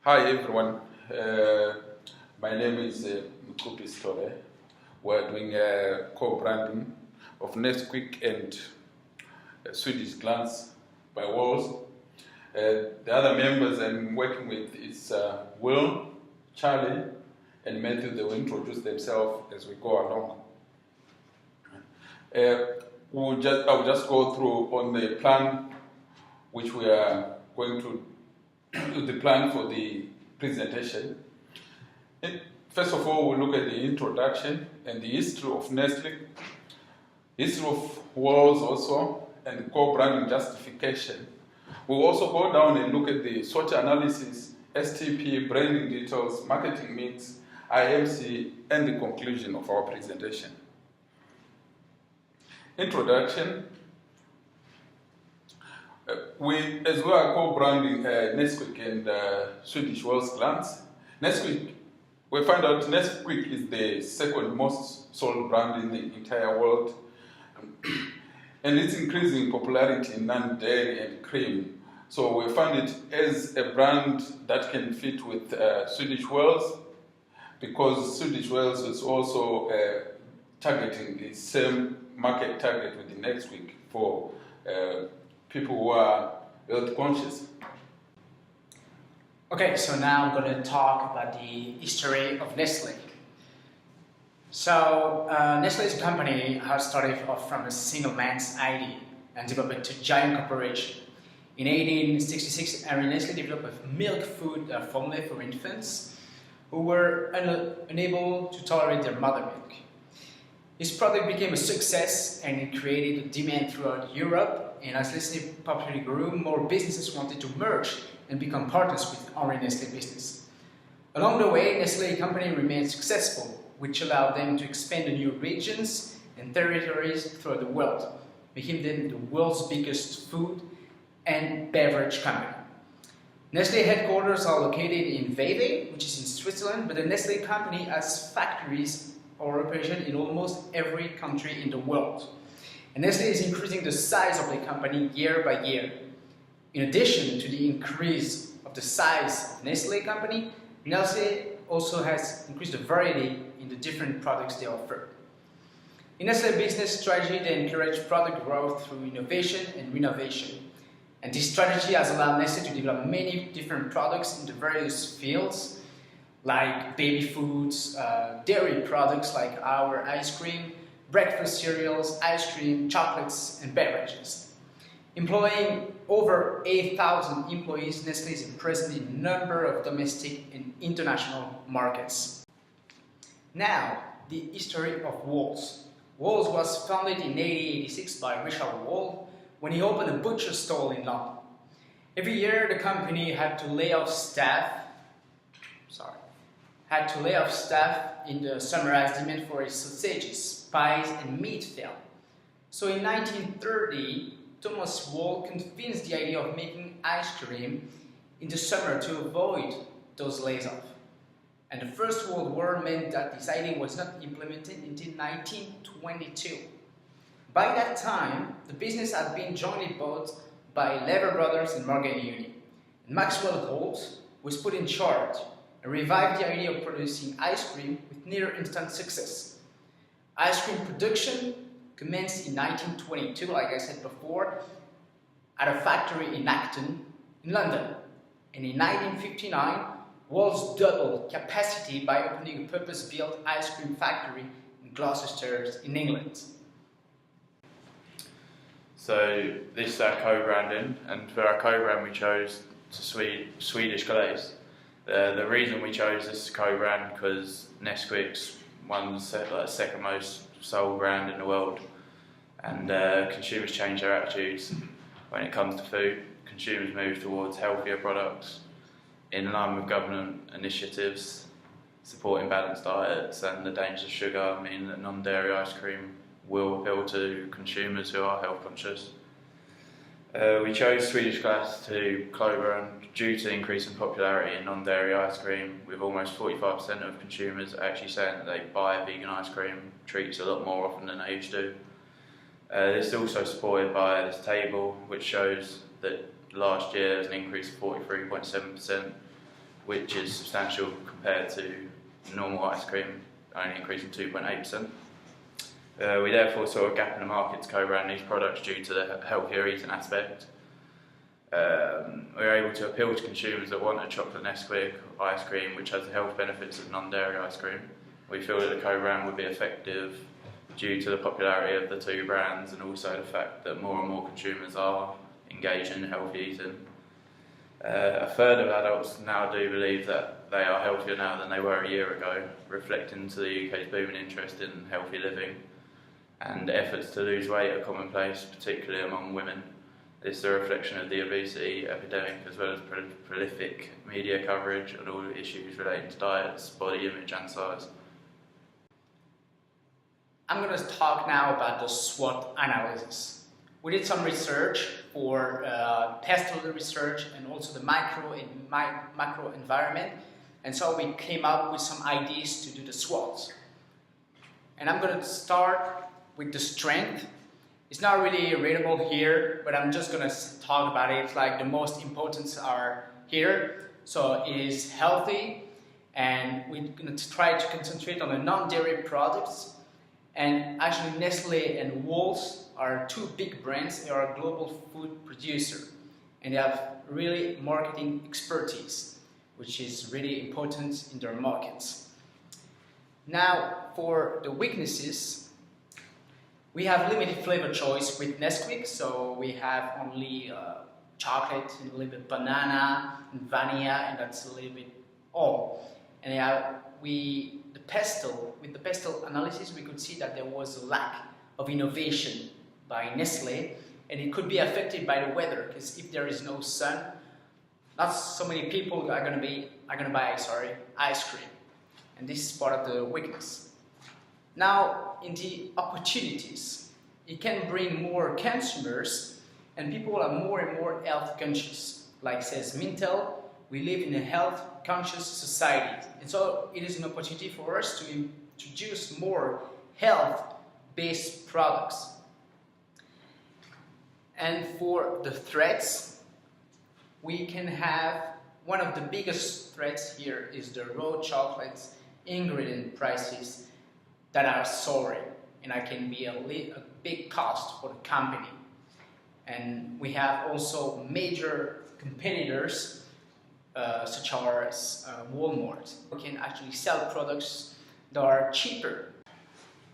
Hi everyone, my name is Mcupi Sithole. We're doing co-branding of Nesquik and Swedish Glace by Walls. The other members I'm working with is Will, Charlie, and Mathieu. They will introduce themselves as we go along. I'll just go through on the plan which we are going to the plan for the presentation. First of all, we'll look at the introduction and the history of Nestle, history of Walls also, and the co-branding justification. We'll also go down and look at the SWOT analysis, STP, branding details, marketing mix, IMC, and the conclusion of our presentation. Introduction. As we are co-branding Nesquik and Swedish Walls Glace. Nesquik, we find out Nesquik is the second most sold brand in the entire world, and it's increasing popularity in non-dairy and cream. So we find it as a brand that can fit with Swedish Walls, because Swedish Walls is also targeting the same market target with the Nesquik for people who are health conscious. Okay, so now I'm going to talk about the history of Nestle. So, Nestle is a company that started off from a single man's idea and developed it to a giant corporation. In 1866, Nestle developed a milk food formula for infants who were unable to tolerate their mother milk. His product became a success and it created a demand throughout Europe, and as Nestle popularity grew, more businesses wanted to merge and become partners with our Nestle business. Along the way, Nestle company remained successful, which allowed them to expand to new regions and territories throughout the world, making them the world's biggest food and beverage company. Nestle headquarters are located in Vevey, which is in Switzerland, but the Nestle company has factories or operation in almost every country in the world. And Nestle is increasing the size of the company year by year. In addition to the increase of the size of Nestle company, Nestle also has increased the variety in the different products they offer. In Nestle business strategy, they encourage product growth through innovation and renovation. And this strategy has allowed Nestle to develop many different products in the various fields, like baby foods, dairy products like our ice cream, breakfast cereals, ice cream, chocolates, and beverages. Employing over 8,000 employees, Nestle is present in a number of domestic and international markets. Now, the history of Walls. Walls was founded in 1886 by Richard Wall when he opened a butcher stall in London. Every year, the company had to lay off staff in the summer as demand for its sausages, pies, and meat fell. So in 1930, Thomas Wall convinced the idea of making ice cream in the summer to avoid those layoffs. And the First World War meant that this idea was not implemented until 1922. By that time, the business had been jointly bought by Lever Brothers and Morgan Uni. And Maxwell Holt was put in charge and revived the idea of producing ice cream with near-instant success. Ice cream production commenced in 1922, like I said before, at a factory in Acton, in London. And in 1959, Walls doubled capacity by opening a purpose-built ice cream factory in Gloucester, in England. So this is our co-branding, and for our co-brand we chose Swedish Glace. The reason we chose this co-brand because Nesquik's the second most sold brand in the world, and consumers change their attitudes when it comes to food. Consumers move towards healthier products in line with government initiatives supporting balanced diets, and the dangers of sugar mean that non-dairy ice cream will appeal to consumers who are health conscious. We chose Swedish Glace to co-brand due to the increase in popularity in non-dairy ice cream, with almost 45% of consumers actually saying that they buy vegan ice cream treats a lot more often than they used to. This is also supported by this table, which shows that last year there was an increase of 43.7% which is substantial compared to normal ice cream, only increasing 2.8%. We therefore saw a gap in the market to co-brand these products due to the healthier eating aspect. We were able to appeal to consumers that want a chocolate Nesquik ice cream which has the health benefits of non-dairy ice cream. We feel that the co-brand would be effective due to the popularity of the two brands and also the fact that more and more consumers are engaging in healthy eating. A third of adults now do believe that they are healthier now than they were a year ago, reflecting to the UK's booming interest in healthy living, and efforts to lose weight are commonplace, particularly among women. This is a reflection of the obesity epidemic as well as prolific media coverage on all issues relating to diets, body image and size. I'm going to talk now about the SWOT analysis. We did some research for pestle research and also the macro environment, and so we came up with some ideas to do the SWOTs. And I'm going to start with the strength. It's not really readable here, but I'm just going to talk about it. It's like the most important are here. So it is healthy, and we're going to try to concentrate on the non-dairy products. And actually Nestle and Walls are two big brands. They are a global food producer, and they have really marketing expertise, which is really important in their markets. Now for the weaknesses, we have limited flavor choice with Nesquik, so we have only chocolate and a little bit banana and vanilla, and that's a little bit all. And with the pestle analysis, we could see that there was a lack of innovation by Nestle, and it could be affected by the weather, because if there is no sun, not so many people are going to buy ice cream, and this is part of the weakness. Now, in the opportunities, it can bring more consumers, and people are more and more health conscious. Like says Mintel, we live in a health conscious society, and so it is an opportunity for us to introduce more health-based products. And for the threats, we can have one of the biggest threats here is the raw chocolates ingredient prices that are soaring, and that can be a big cost for the company. And we have also major competitors such as Walmart, who can actually sell products that are cheaper.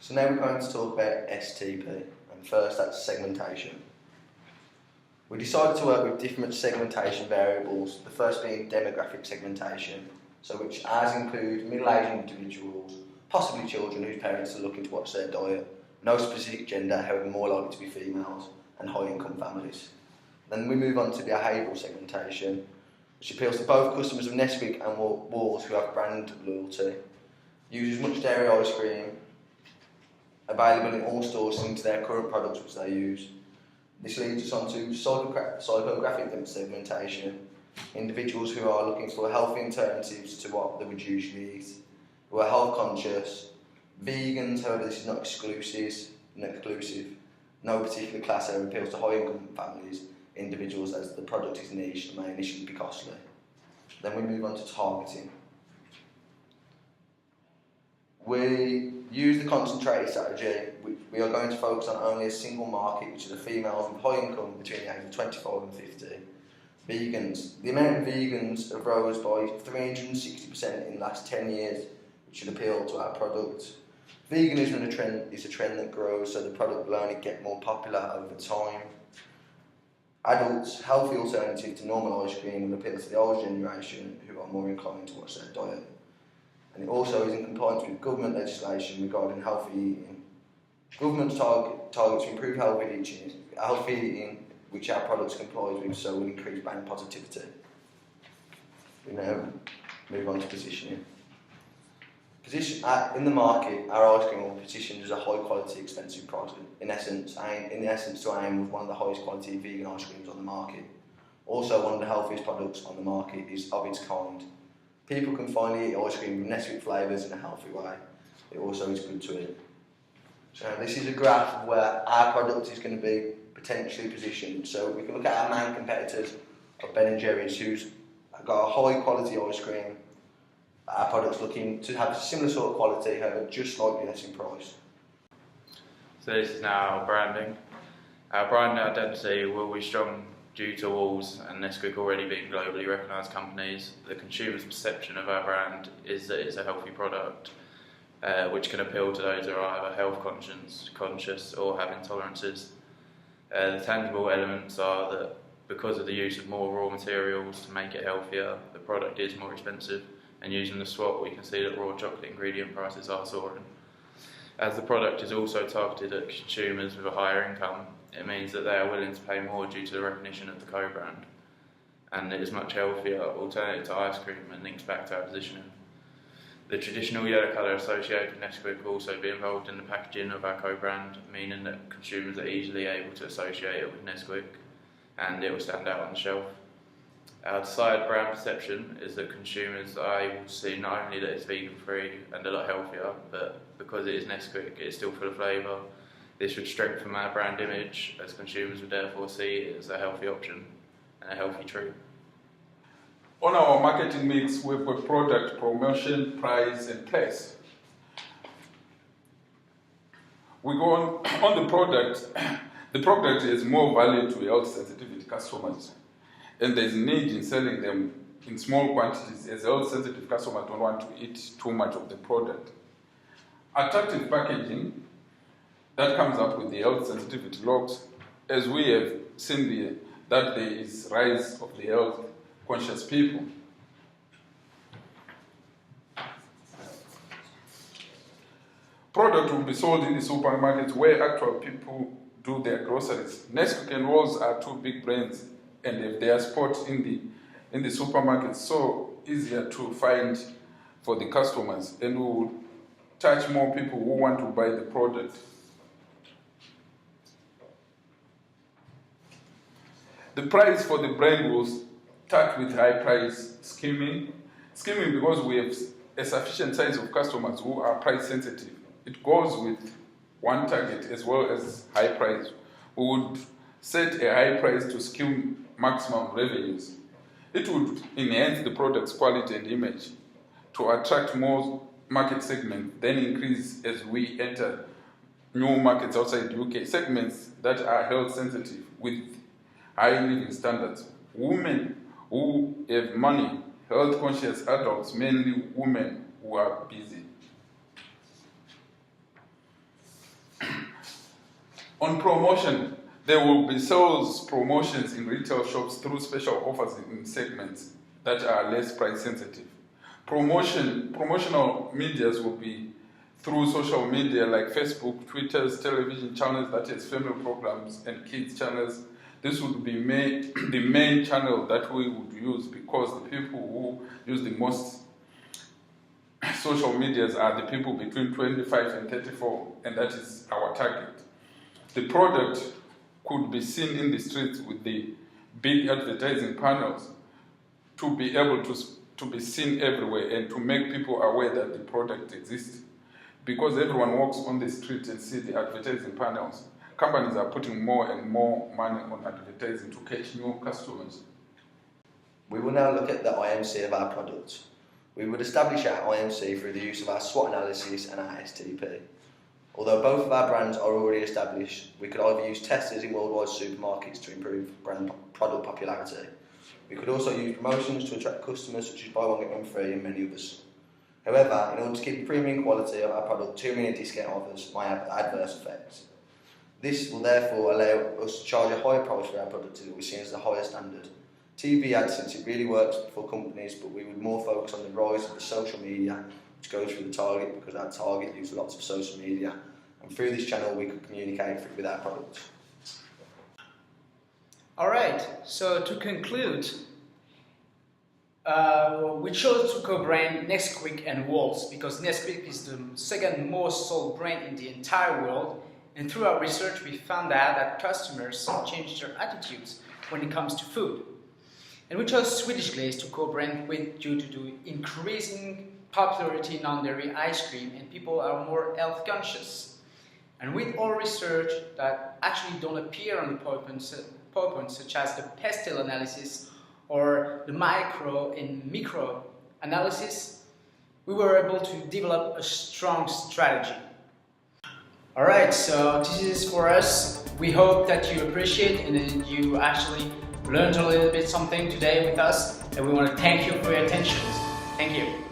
So now we're going to talk about STP, and first that's segmentation. We decided to work with different segmentation variables, the first being demographic segmentation, so which ours include middle-aged individuals, possibly children whose parents are looking to watch their diet, no specific gender, however more likely to be females, and high-income families. Then we move on to behavioural segmentation, which appeals to both customers of Nesquik and Walls who have brand loyalty, use as much dairy ice cream, available in all stores into their current products which they use. This leads us on to psychographic segmentation, individuals who are looking for healthy alternatives to what they would usually eat, who are health conscious, vegans, however this is not exclusive, no particular class area appeals to high income families, individuals as the product is niche and may initially be costly. Then we move on to targeting. We use the concentrated strategy. We are going to focus on only a single market, which is the females with high income between the ages of 25 and 50. Vegans. The amount of vegans have rose by 360% in the last 10 years, which should appeal to our product. Veganism is a trend that grows, so the product will only get more popular over time. Adults, healthy alternative to normal ice cream will appeal to the older generation who are more inclined to watch their diet. And it also is in compliance with government legislation regarding healthy eating. Government's target to improve healthy eating, which our products comply with, so will increase brand positivity. We now move on to positioning. In the market, our ice cream will be positioned as a high quality, expensive product. In essence, to aim with one of the highest quality vegan ice creams on the market. Also, one of the healthiest products on the market is of its kind. People can finally eat ice cream with Nesquik flavours in a healthy way. It also is good to eat. So this is a graph of where our product is going to be potentially positioned. So we can look at our main competitors of Ben & Jerry's, whose got a high quality ice cream. Our product's looking to have a similar sort of quality, however, just slightly less in price. So this is now our branding. Our brand identity will be strong due to Walls and Nesquik already being globally recognised companies. The consumer's perception of our brand is that it's a healthy product, which can appeal to those who are either health conscious or have intolerances. The tangible elements are that because of the use of more raw materials to make it healthier, the product is more expensive, and using the swap we can see that raw chocolate ingredient prices are soaring. As the product is also targeted at consumers with a higher income, it means that they are willing to pay more due to the recognition of the co-brand, and it is much healthier alternative to ice cream and links back to our positioning. The traditional yellow colour associated with Nesquik will also be involved in the packaging of our co-brand, meaning that consumers are easily able to associate it with Nesquik and it will stand out on the shelf. Our desired brand perception is that consumers are able to see not only that it's vegan free and a lot healthier, but because it is Nesquik, it is still full of flavour. This would strengthen our brand image, as consumers would therefore see it as a healthy option and a healthy treat. On our marketing mix, we've got product, promotion, price, and place. We go on the product. The product has more value to health sensitivity customers, and there's need in selling them in small quantities, as health sensitive customers don't want to eat too much of the product. Attractive packaging that comes up with the health sensitivity logs, as we have seen that there is rise of the health conscious people. Product will be sold in the supermarkets where actual people do their groceries. Nesquik and Walls are two big brands and have their spot in the supermarkets, so easier to find for the customers, and we will touch more people who want to buy the product. The price for the brand will start with high price skimming. Skimming because we have a sufficient size of customers who are price sensitive. It goes with one target as well as high price. We would set a high price to skim maximum revenues. It would enhance the product's quality and image to attract more market segments, then increase as we enter new markets outside UK, segments that are health sensitive with high living standards. Women who have money, health conscious adults, mainly women who are busy. On promotion, there will be sales promotions in retail shops through special offers in segments that are less price sensitive. Promotional medias will be through social media like Facebook, Twitter's, television channels, that is family programs and kids channels. This would be the main channel that we would use, because the people who use the most social medias are the people between 25 and 34, and that is our target. The product could be seen in the streets with the big advertising panels to be able to be seen everywhere and to make people aware that the product exists. Because everyone walks on the street and sees the advertising panels, companies are putting more and more money on advertising to catch new customers. We will now look at the IMC of our product. We would establish our IMC through the use of our SWOT analysis and our STP. Although both of our brands are already established, we could either use testers in worldwide supermarkets to improve brand product popularity. We could also use promotions to attract customers, such as buy one get one free and many others. However, in order to keep the premium quality of our product, too many discount offers might have adverse effects. This will therefore allow us to charge a higher price for our product that we're seeing as the higher standard. TV ads, since it really works for companies, but we would more focus on the rise of the social media, which goes through the target, because our target uses lots of social media, and through this channel we could communicate with our product. Alright, so to conclude, we chose to co-brand Nesquik and Walls because Nesquik is the second most sold brand in the entire world, and through our research we found out that customers changed their attitudes when it comes to food. And we chose Swedish Glace to co-brand with due to the increasing popularity in non-dairy ice cream, and people are more health conscious. And with all research that actually don't appear on the PowerPoint, such as the pestle analysis or the micro and micro analysis, we were able to develop a strong strategy. Alright, so this is for us. We hope that you appreciate and that you actually learned a little bit something today with us, and we want to thank you for your attention. Thank you.